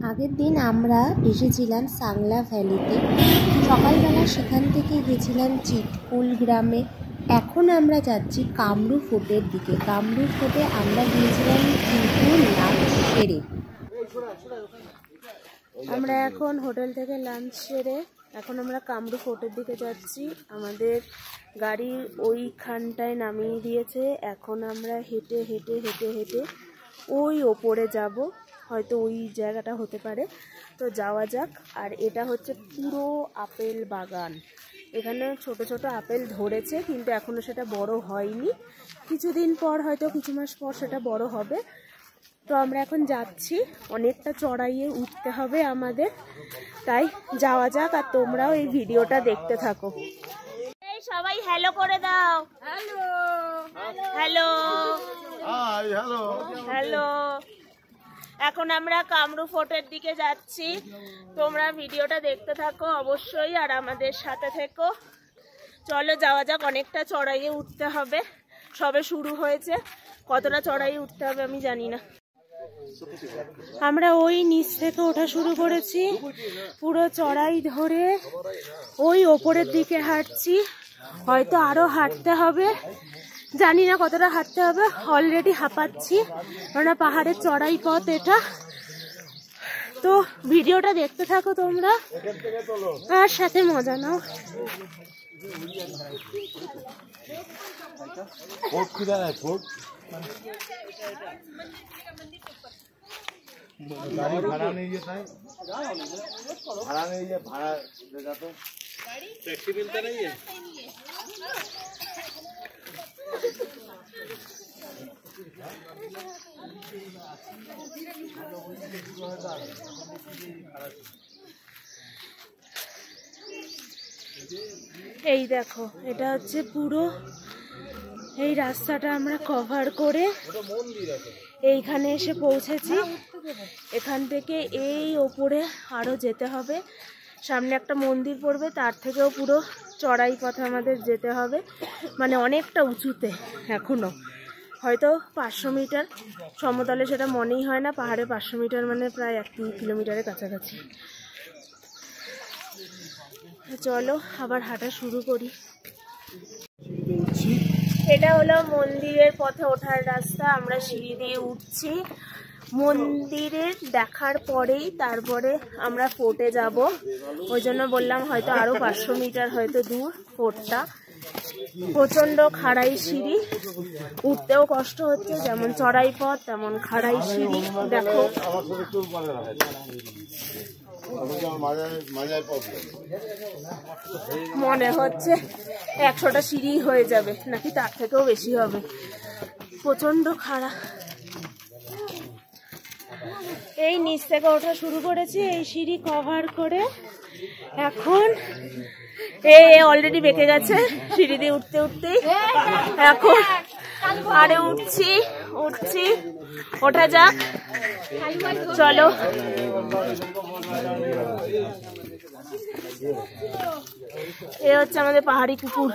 আগের দিন আমরা এসেছিলাম সাংলা ভ্যালিতে। সকালবেলা সেখান থেকে গেছিলাম চিটকুল গ্রামে। এখন আমরা যাচ্ছি কামরু ফোর্টের দিকে। কামরু ফোর্টে আমরা গিয়েছিলাম কিন্তু লাঞ্চ সেরে। আমরা এখন হোটেল থেকে লাঞ্চ সেরে এখন আমরা কামরু ফোর্টের দিকে যাচ্ছি। আমাদের গাড়ি ওইখানটায় নামিয়ে দিয়েছে। এখন আমরা হেঁটে হেঁটে হেঁটে হেঁটে ওই ওপরে যাব, হয়তো ওই জায়গাটা হতে পারে। তো যাওয়া যাক। আর এটা হচ্ছে পুরো আপেল বাগান। এখানে ছোট ছোট আপেল ধরেছে, কিন্তু এখনো সেটা বড় হয়নি। কিছুদিন পর, হয়তো কিছু মাস পর সেটা বড় হবে। তো আমরা এখন যাচ্ছি, অনেকটা চড়াইয়ে উঠতে হবে আমাদের, তাই যাওয়া যাক। আর তোমরাও এই ভিডিওটা দেখতে থাকো। এই সবাই হ্যালো করে দাও। Hello hello hello hello. এখন আমরা কামরু ফোর্টের দিকে যাচ্ছি। তোমরা ভিডিওটা দেখতে থাকো অবশ্যই, আর আমাদের সাথে থেকো। চলো যাওয়া যাক। অনেকটা চড়াইয়ে উঠতে হবে, সবে শুরু হয়েছে। কতটা চড়াইয়ে উঠতে হবে আমি জানি না। আমরা ওই নিচ থেকে ওঠা শুরু করেছি, পুরো চড়াই ধরে ওই ওপরের দিকে হাঁটছি। হয়তো আরো হাঁটতে হবে, জানি না কতটা হাঁটতে হবে। অলরেডি হাঁপাচ্ছি, কারণ পাহাড়ের চড়াই পথ এটা। তো ভিডিওটা দেখতে থাকো তোমরা, আর সাথে মজা নাও। गाड़ी भाड़ा नहीं है, भाड़ा नहीं है, भाड़ा देगा तो टैक्सी मिलता नहीं है। এই দেখো, এটা হচ্ছে পুরো এই রাস্তাটা আমরা কভার করে এইখানে এসে পৌঁছেছি। এখান থেকে এই ওপরে আরো যেতে হবে, সামনে একটা মন্দির পড়বে, তার থেকেও পুরো চড়াই পথে আমাদের যেতে হবে। মানে অনেকটা উঁচুতে এখনো, হয়তো 500 মিটার সমতলে, সেটা মনেই হয় না। পাহাড়ে 500 মিটার মানে প্রায় 1-2 কিলোমিটারের কাছাকাছি। চলো আবার হাঁটা শুরু করি। এটা হলো মন্দিরের পথে ওঠার রাস্তা। আমরা সিঁড়ি দিয়ে উঠছি। মন্দিরের দেখার পরেই তারপরে আমরা ফোর্টে যাব। ওই জন্য বললাম হয়তো আরো 500 মিটার হয়তো দূর ফোর্টটা। প্রচন্ড খাড়াই সিঁড়ি, উঠতেও কষ্ট হচ্ছে। যেমন চড়াই পথ তেমন খাড়াই সিঁড়ি। দেখো মনে হচ্ছে 100টা সিঁড়ি হয়ে যাবে, নাকি তার থেকেও বেশি হবে। প্রচন্ড খাড়া। এই নিচ থেকে ওঠা শুরু করেছি, এই সিঁড়ি কভার করে। এখন অলরেডি বেঁকে গেছে সিঁড়ি দিয়ে উঠতে উঠতেই। এখন আরে উঠছি উঠছি, ওঠা যাক। চলো। এ হচ্ছে আমাদের পাহাড়ি কুকুর।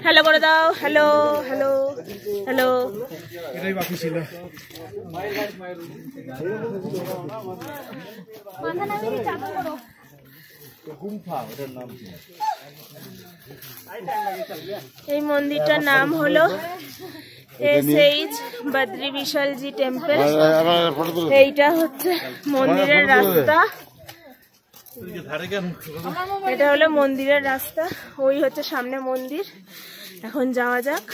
হ্যালো করে দাও। Hello hello hello. এটাই বাকি ছিল। এই মন্দিরটার নাম হলো এসএইচ বদ্রি বিশালজি টেম্পল। এইটা হচ্ছে মন্দিরের রাস্তা। এটা হলো মন্দিরের রাস্তা, ওই হচ্ছে সামনে মন্দির। এখন যাওয়া যাক।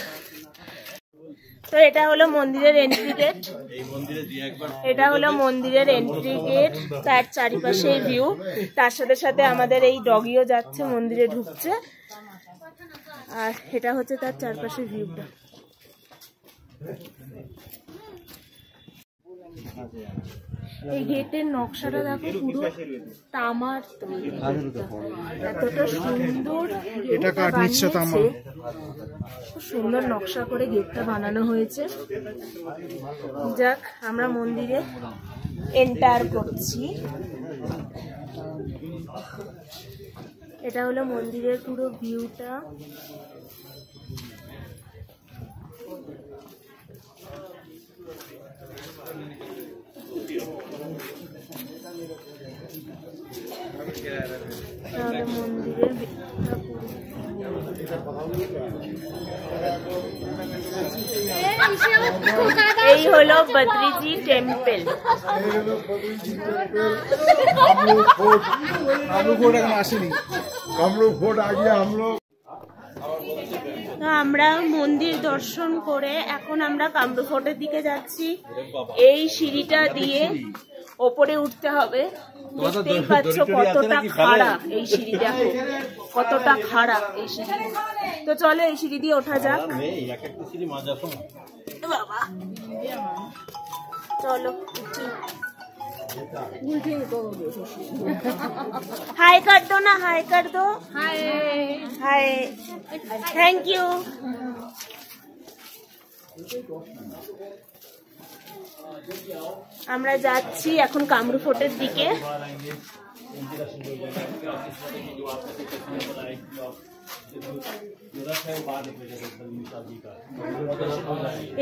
তো এটা হলো মন্দিরের এন্ট্রি গেট। এটা হলো মন্দিরের এন্ট্রি গেট, তার চারিপাশে ভিউ। তার সাথে সাথে আমাদের এই ডগিও যাচ্ছে, মন্দিরে ঢুকছে। আর এটা হচ্ছে তার চারপাশে ভিউটা। এই গেটের নকশাটা দেখো, পুরো তামার তৈরি। এতটা সুন্দর গেটটা বানিয়েছে, খুব সুন্দর নকশা করে গেটটা বানানো হয়েছে। যাক, আমরা মন্দিরে এন্টার করছি। এটা হলো মন্দিরের পুরো ভিউটা। তাহলে মন্দিরের এই হলো বদ্রিজি টেম্পল। আমরা মন্দির দর্শন করে এখন আমরা কামরূপ ফোর্টের দিকে যাচ্ছি। এই সিঁড়িটা দিয়ে ওপরে উঠতে হবে। দেখতেই পাচ্ছ কতটা খাড়া এই সিঁড়ি, দেখো কতটা খাড়া এই সিঁড়ি। তো চলো এই সিঁড়ি দিয়ে ওঠা যাক। বাবা চলো हाय कर दो ना, हाय कर दो। हाय हाय, थैंक यू। আমরা যাচ্ছি এখন কামরূপ ফোর্টের দিকে।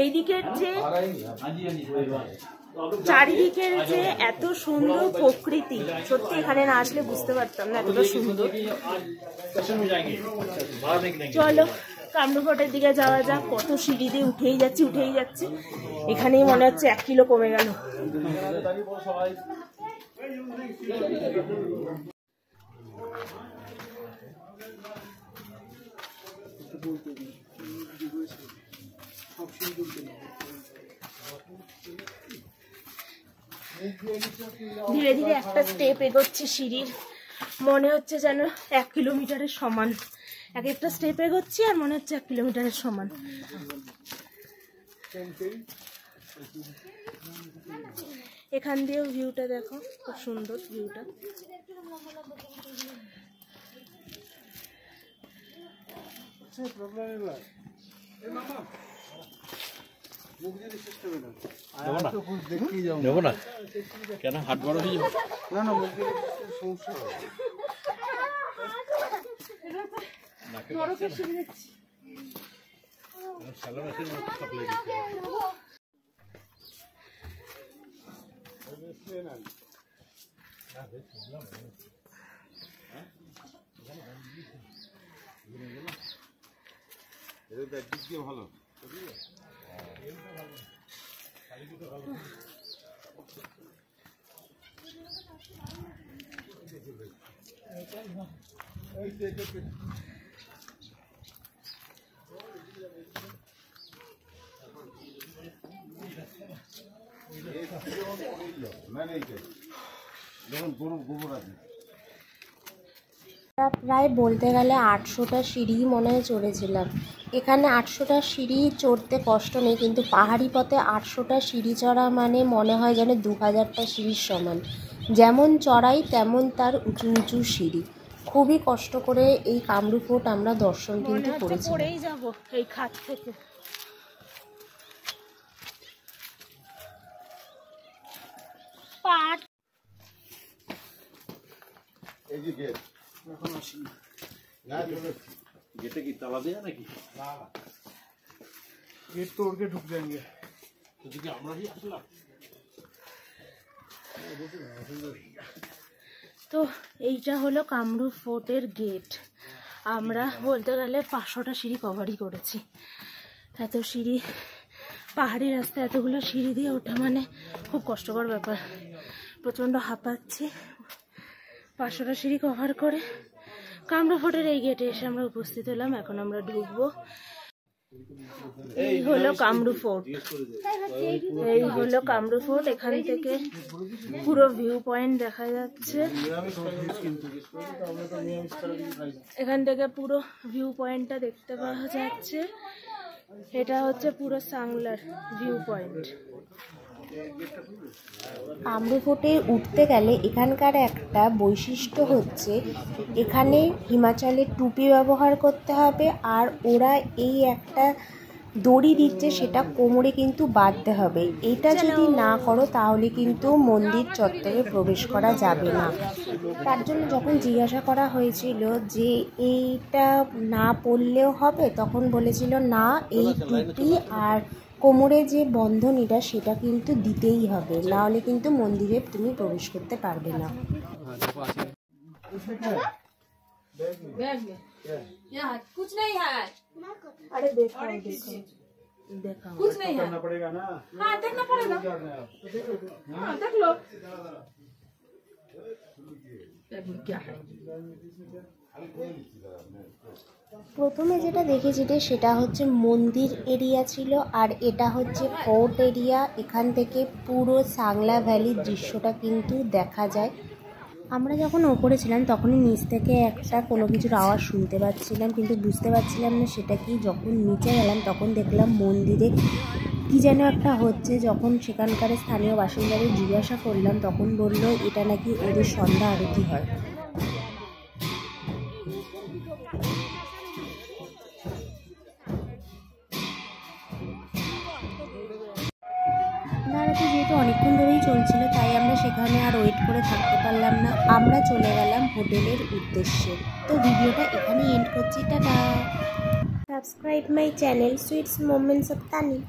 এইদিকের যে চারিদিকের যে এত সুন্দর প্রকৃতি, সত্যি এখানে না আসলে বুঝতে পারতাম না এতটা সুন্দর। চলো কামরূপ ফোর্টের দিকে যাওয়া যাক। কত সিঁড়ি দিয়ে উঠেই যাচ্ছি। এখানেই মনে হচ্ছে 1 কিলো কমে গেল। ধীরে ধীরে একটা স্টেপ এগোচ্ছে সিঁড়ির, মনে হচ্ছে যেন 1 কিলোমিটারের সমান। এক একটা স্টেপ এগোচ্ছি আর মনে হচ্ছে 1 কিলোমিটারের সমান। এখান দিয়েও ভিউটা দেখো, খুব সুন্দর ভিউটা। কেন হাট বড় হয়ে যাবে? না না, সমস্যা ভালো। প্রায় বলতে গেলে 800টা সিঁড়ি মনে হয় চড়েছিলাম। এখানে 800টা সিঁড়ি চড়তে কষ্ট নেই, কিন্তু পাহাড়ি পথে 800টা সিঁড়ি চড়া মানে মনে হয় যেন 2000টা সিঁড়ির সমান। যেমন চড়াই তেমন তার উঁচু উঁচু সিঁড়ি। খুবই কষ্ট করে এই কামরূপ ফোর্ট আমরা দর্শন কিন্তু করেছি। পড়েই যাব এই খাট থেকে। পাট এই যে গেট এখন আসি না, গেটে কি তালা দেয়া নাকি? না गेट तोड़ के ढुक जाएंगे। तो देखिए আমরা ही আসলাম। তো এইটা হলো কামরূপ ফোর্টের গেট। আমরা বলতে গেলে 500টা সিঁড়ি কভারই করেছি। এত সিঁড়ি, পাহাড়ি রাস্তা, এতগুলো সিঁড়ি দিয়ে ওঠা মানে খুব কষ্টকর ব্যাপার। প্রচণ্ড হাঁপাচ্ছি। 500টা সিঁড়ি কভার করে কামরূপ ফোর্টের এই গেটে এসে আমরা উপস্থিত হলাম। এখন আমরা ঢুকবো। এই হলো কামরূপ ফোর্ট, এই হলো কামরূপ ফোর্ট। এখান থেকে পুরো ভিউ পয়েন্ট দেখা যাচ্ছে। এখান থেকে পুরো ভিউ পয়েন্টটা দেখতে পাওয়া যাচ্ছে। এটা হচ্ছে পুরো সাংলার ভিউ পয়েন্ট। কামরূপ ফোর্টে উঠতে গেলে এখানকার একটা বৈশিষ্ট্য হচ্ছে, এখানে হিমাচলের টুপি ব্যবহার করতে হবে। আর ওরা এই একটা দড়ি দিচ্ছে, সেটা কোমরে কিন্তু বাঁধতে হবে। এটা যদি না করো তাহলে কিন্তু মন্দির চত্বরে প্রবেশ করা যাবে না। তার জন্য যখন জিজ্ঞাসা করা হয়েছিল যে এইটা না পরলেও হবে, তখন বলেছিল না, এই টুপি আর কোমরে যে বন্ধনীটা সেটা কিন্তু দিতেই হবে, নাহলে কিন্তু মন্দিরে তুমি প্রবেশ করতে পারবে না। बैग में यहाँ कुछ नहीं है। अरे देखो देखो कुछ नहीं है। करना पड़ेगा ना। हाँ देखना पड़ेगा। हाँ देख लो बैग में क्या है। প্রথমে যেটা দেখেছিলে সেটা হচ্ছে মন্দির এরিয়া ছিল, আর এটা হচ্ছে ফোর্ট এরিয়া। এখান থেকে পুরো সাংলা ভ্যালির দৃশ্যটা কিন্তু দেখা যায়। আমরা যখন ওপরে ছিলাম তখনই নিচ থেকে একটা কোনো কিছুর আওয়াজ শুনতে পাচ্ছিলাম, কিন্তু বুঝতে পারছিলাম না সেটা কি। যখন নিচে গেলাম তখন দেখলাম মন্দিরে কি যেন একটা হচ্ছে। যখন সেখানকার স্থানীয় বাসিন্দাদের জিজ্ঞাসা করলাম তখন বলল এটা নাকি ওদের সন্ধ্যা আরতি হয়। আরতি যেহেতু অনেকক্ষণ ধরেই চলছিল তাই আমরা সেখানে আর ওয়েট করে থাকতে পারলাম না, আমরা চলে গেলাম হোটেলের উদ্দেশ্যে। তো ভিডিওটা এখানেই এন্ড করছি, tata. Subscribe my channel sweets moments of Tani.